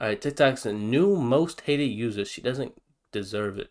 Alright, TikTok's a new most hated user. She doesn't deserve it.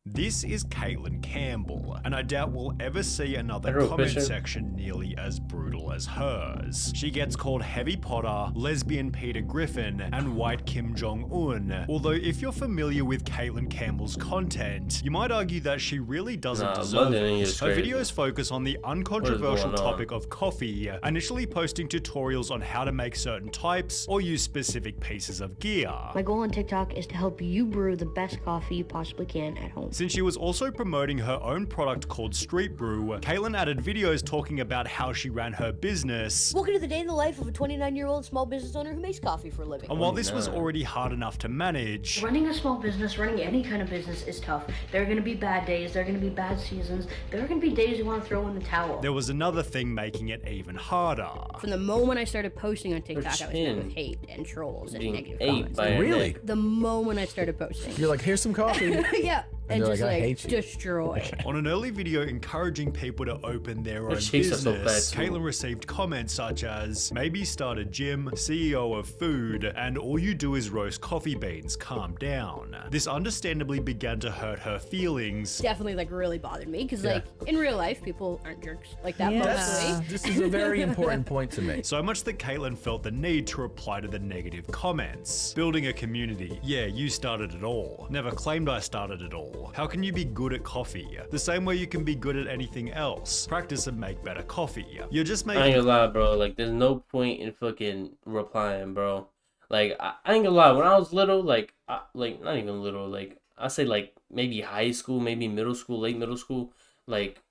This is Caitlin Campbell, and I doubt we'll ever see another I drew a comment picture. section nearly as brutal as hers. She gets called Heavy Potter, Lesbian Peter Griffin, and White Kim Jong-un. Although if you're familiar with Caitlin Campbell's content, you might argue that she really doesn't deserve it. Her videos focus on the uncontroversial topic of coffee, initially posting tutorials on how to make certain types or use specific pieces of gear. My goal on TikTok is to help you brew the best coffee you possibly can at home. Since she was also promoting her own product called Street Brew, Caitlin added videos talking about how she ran her business. Welcome to the day in the life of a 29-year-old small business owner who makes coffee for a living. And while this was already hard enough to manage, Running a small business, running any kind of business is tough. There are going to be bad days, there are going to be bad seasons, there are going to be days you want to throw in the towel. there was another thing making it even harder. From the moment I started posting on TikTok, I was met with hate and trolls and negative comments. Really? The moment I started posting. You're like, here's some coffee. Yeah. And they're just like, I like hate you. destroy. On an early video encouraging people to open their own cheeks are so business, fat, too. Caitlin received comments such as, maybe start a gym, CEO of food, and all you do is roast coffee beans, calm down. This understandably began to hurt her feelings. Definitely like really bothered me because like in real life, people aren't jerks like that mostly. This is a very important point to make. So much that Caitlin felt the need to reply to the negative comments. Building a community. Yeah, you started it all. Never claimed I started it all. How can you be good at coffee? The same way you can be good at anything else. Practice and make better coffee. You're just I ain't making gonna lie, bro. Like, there's no point in fucking replying, bro. Like, I ain't gonna lie. When I was little, like not even little, like, I say like maybe high school, maybe middle school, late middle school. Like,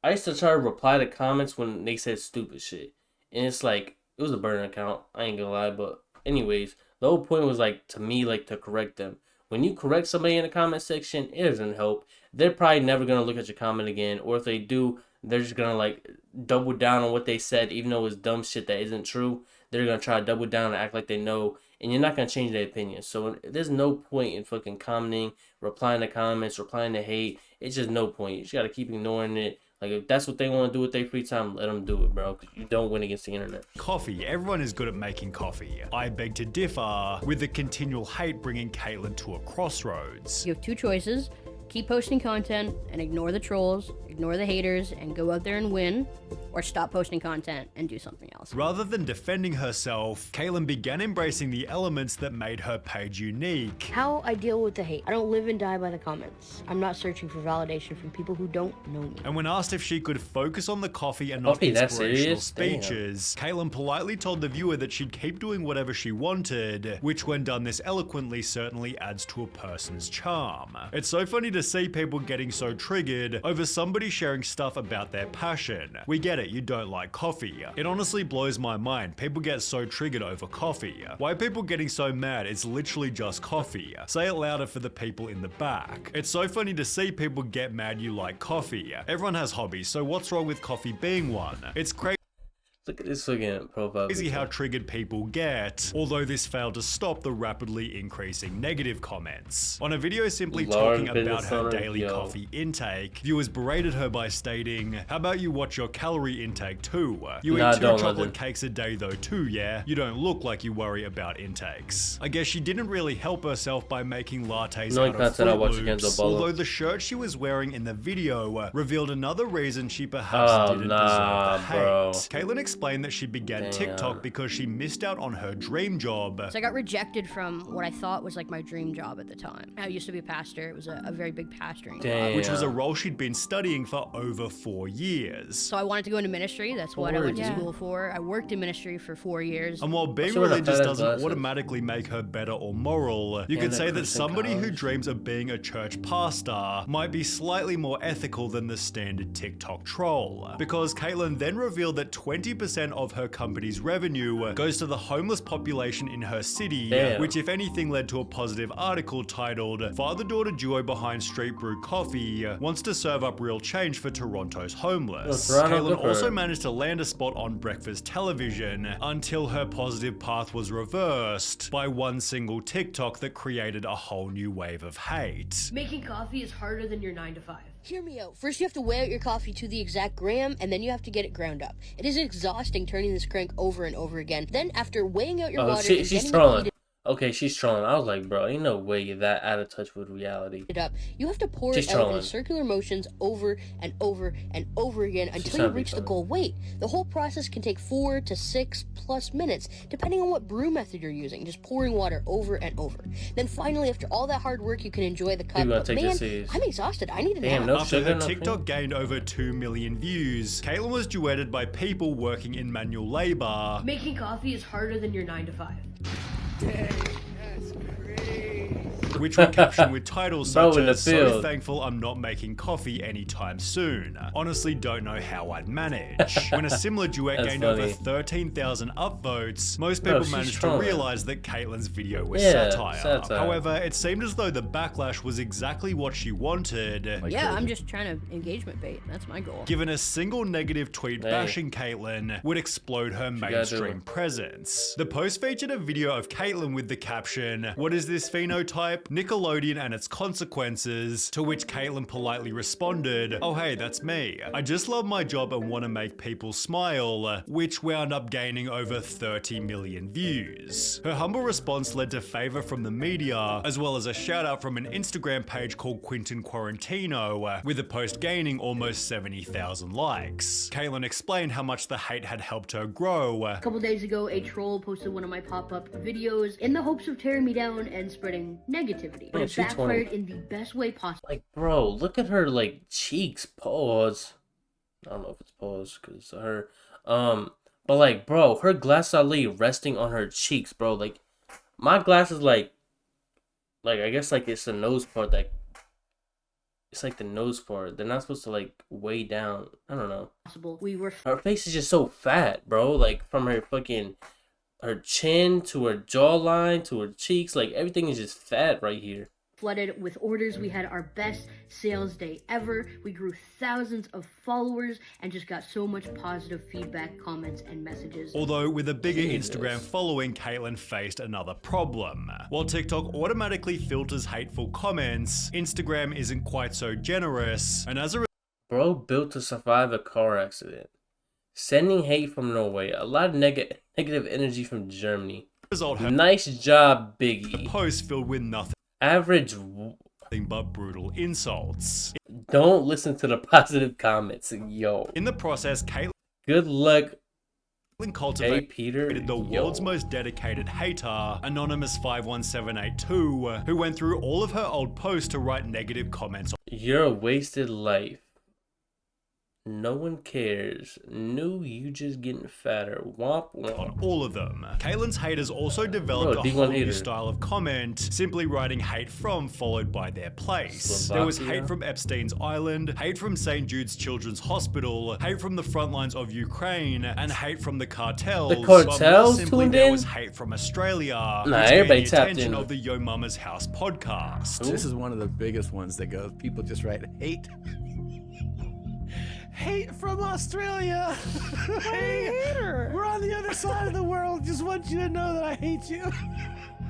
I used to try to reply to comments when they said stupid shit, and it's like it was a burner account. I ain't gonna lie, but anyways, the whole point was like to me, like to correct them. When you correct somebody in the comment section, it doesn't help. They're probably never gonna look at your comment again, or if they do, they're just gonna like double down on what they said, even though it's dumb shit that isn't true. They're gonna try to double down and act like they know, and you're not gonna change their opinion. So there's no point in fucking commenting, replying to comments, replying to hate. It's just no point. You just gotta keep ignoring it. Like, if that's what they want to do with their free time, let them do it, bro. Because you don't win against the internet. coffee. Everyone is good at making coffee. I beg to differ, with the continual hate bringing Caitlin to a crossroads. You have two choices. Keep posting content and ignore the trolls, ignore the haters, and go out there and win, or stop posting content and do something else. Rather than defending herself, Caitlin began embracing the elements that made her page unique. How I deal with the hate. I don't live and die by the comments. I'm not searching for validation from people who don't know me. And when asked if she could focus on the coffee and not Coffee, that inspirational serious? Damn. speeches, Caitlin politely told the viewer that she'd keep doing whatever she wanted, which when done this eloquently certainly adds to a person's charm. It's so funny to see people getting so triggered over somebody sharing stuff about their passion. We get it, you don't like coffee. It honestly blows my mind. People get so triggered over coffee. Why are people getting so mad? It's literally just coffee. Say it louder for the people in the back. It's so funny to see people get mad you like coffee. Everyone has hobbies, so what's wrong with coffee being one? It's crazy. Look at this fucking profile. Crazy how triggered people get, although this failed to stop the rapidly increasing negative comments. On a video simply Lord, talking about business her owner, daily yo. coffee intake, viewers berated her by stating, how about you watch your calorie intake too? You Nah, eat 2 don't, chocolate London. cakes a day though too, yeah? You don't look like you worry about intakes. I guess she didn't really help herself by making lattes No out of content I Fruit watch Loops, against Obama. although the shirt she was wearing in the video revealed another reason she perhaps Oh, didn't nah, deserve the hate. bro. Caitlin explained that she began TikTok because she missed out on her dream job. So I got rejected from what I thought was like my dream job at the time. I used to be a pastor. It was a very big pastoring job. Which was a role she'd been studying for over 4 years. So I wanted to go into ministry. That's what I went to school for. I worked in ministry for 4 years. And while being Sure, religious that doesn't glasses. automatically make her better or moral, you could that say that Christian somebody who college. dreams of being a church pastor might be slightly more ethical than the standard TikTok troll. Because Caitlin then revealed that 20% of her company's revenue goes to the homeless population in her city, Damn. which if anything led to a positive article titled, Father-daughter duo behind Street Brew Coffee wants to serve up real change for Toronto's homeless. Oh, Toronto, Caitlin good for also her. managed to land a spot on breakfast television until her positive path was reversed by one single TikTok that created a whole new wave of hate. Making coffee is harder than your 9 to 5. Hear me out. First you have to weigh out your coffee to the exact gram, and then you have to get it ground up. It is exhausting turning this crank over and over again. Then after weighing out your water and She's getting the trolling. heated okay, she's trolling. I was like, bro, ain't no way you're that out of touch with reality. It up. You have to pour She's it out in trolling. circular motions over and over and over again until you trying to be reach the funny. goal weight. The whole process can take 4 to 6+ minutes, depending on what brew method you're using. Just pouring water over and over. Then finally, after all that hard work, you can enjoy the cup. People gotta But take this man, serious. I'm exhausted. I need a Damn, nap. no After sugar, her no TikTok cream. gained over 2 million views, Caitlyn was duetted by people working in manual labor, Making coffee is harder than your 9 to 5. which were captioned with titles Bro, such in the as "So field." thankful I'm not making coffee anytime soon. Honestly, don't know how I'd manage." When a similar duet That's gained funny. over 13,000 upvotes, most Bro, people she's managed to trolling. realize that Caitlyn's video was Yeah, satire. satire. However, it seemed as though the backlash was exactly what she wanted. Like Yeah, crazy. I'm just trying to engagement bait. That's my goal. Given a single negative tweet Hey. bashing Caitlyn would explode her gotta do mainstream it. presence. The post featured a video of Caitlyn with the caption, "What is this phenotype? Nickelodeon and its consequences," to which Caitlyn politely responded, "Oh hey, that's me. I just love my job and want to make people smile," which wound up gaining over 30 million views. Her humble response led to favor from the media, as well as a shout out from an Instagram page called Quentin Quarantino, with the post gaining almost 70,000 likes. Caitlyn explained how much the hate had helped her grow. A couple days ago, a troll posted one of my pop-up videos in the hopes of tearing me down and spreading negativity. But Yeah, it she's backfired in the best way possible. Like, bro, look at her, like, cheeks. Pause. I don't know if it's pause because it's her. But, like, bro, her glasses are literally resting on her cheeks, bro. Like, my glasses, like, I guess, like, it's the nose part that. It's like the nose part. They're not supposed to, like, weigh down. I don't know. We were Her face is just so fat, bro. Like, from her fucking. Her chin to her jawline to her cheeks. Like, everything is just fat right here. flooded with orders. We had our best sales day ever. We grew thousands of followers and just got so much positive feedback, comments, and messages. Although with a bigger Jesus. Instagram following, Caitlyn faced another problem. While TikTok automatically filters hateful comments, Instagram isn't quite so generous, and as a Bro built to survive a car accident. Sending hate from Norway. A lot of negative energy from Germany. result, her Nice job, Biggie. post filled with nothing Average. but brutal insults. Don't listen to the positive comments, yo. In the process, Caitlyn Good luck, hey cultivated Peter. the world's most dedicated hater, Anonymous51782, who went through all of her old posts to write negative comments You're a wasted life. No one cares. No, you just getting fatter. Womp on womp. all of them. Caitlyn's haters also developed Bro, a D1 whole new hater. style of comment, simply writing hate from followed by their place. There was Slovakia. hate from Epstein's Island, hate from St. Jude's Children's Hospital, hate from the front lines of Ukraine, and hate from the cartels. The cartels but more simply, tuned there in? was hate from Australia, Nah, which gained everybody the tapped attention in. of the Yo Mama's House podcast. This is one of the biggest ones that goes. People just write hate. Hate from Australia. Hey, we're on the other side of the world. Just want you to know that I hate you.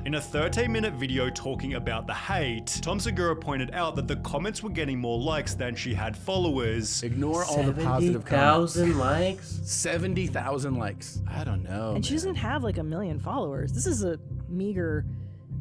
In a 13-minute video talking about the hate, Tom Segura pointed out that the comments were getting more likes than she had followers. Ignore all the positive comments. 70,000 likes? 70,000 likes. I don't know. And she man. doesn't have like 1 million followers. This is a meager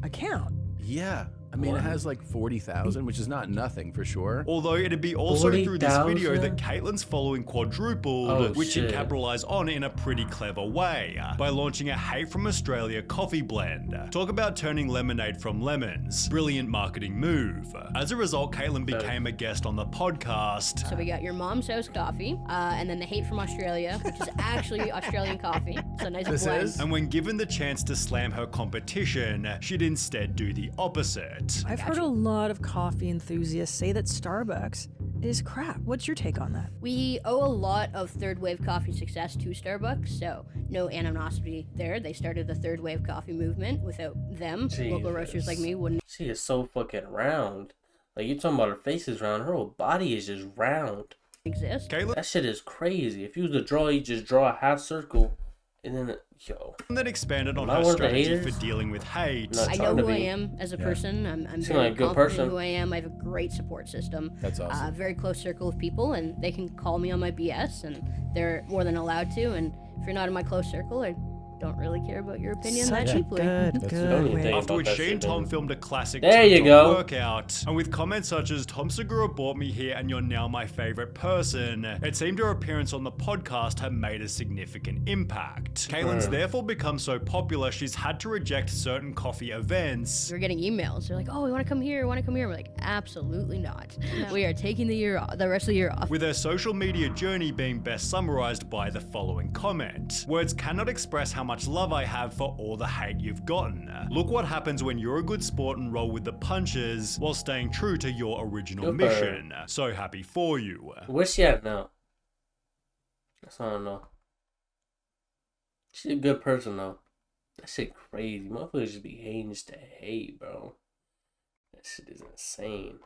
account. Yeah. I mean, it has like 40,000, which is not nothing for sure. Although it'd be also through this video 40,000? that Caitlyn's following quadrupled, Oh, which she shit. capitalized on in a pretty clever way, by launching a Hate from Australia coffee blend. Talk about turning lemonade from lemons. Brilliant marketing move. As a result, Caitlyn became a guest on the podcast. So we got your mom's house coffee, and then the hate from Australia, which is actually Australian coffee. So nice This blend. is? And when given the chance to slam her competition, she'd instead do the opposite. I've heard a lot of coffee enthusiasts say that Starbucks is crap. What's your take on that? We owe a lot of third wave coffee success to Starbucks, so no animosity there. They started the third wave coffee movement. Without them, local roasters like me wouldn't She is so fucking round. Like, you're talking about her face is round. Her whole body is just round. exist. Caitlyn That shit is crazy. If you was to draw, you just draw a half circle. And then, yo. then expanded on Am I her one of the strategy haters? for dealing with hate. No. I It's know hard to who I be. am as a person. I'm Seem very like a good confident person. in who I am. I have a great support system. That's awesome. A very close circle of people, and they can call me on my BS, and they're more than allowed to. And if you're not in my close circle, I don't really care about your opinion Such that a deeply. good, Don't good even way. think After about which that she and shit, Tom man. filmed a classic There you TikTok go. workout, and with comments such as "Tom Segura brought me here and you're now my favorite person," it seemed her appearance on the podcast had made a significant impact. Kaylin's therefore become so popular she's had to reject certain coffee events. We're getting emails. They're like, "Oh, we want to come here. Want to come here?" We're like, "Absolutely not. We are taking the rest of the year off." With her social media journey being best summarized by the following comment: "Words cannot express how much love I have for all the hate you've gotten. Look what happens when you're a good sport and roll with the punches while staying true to your original Good for her. mission. So happy for you." Where's she at now? That's what I don't know. She's a good person though. That shit crazy. Motherfuckers just be hating just to hate, bro. That shit is insane.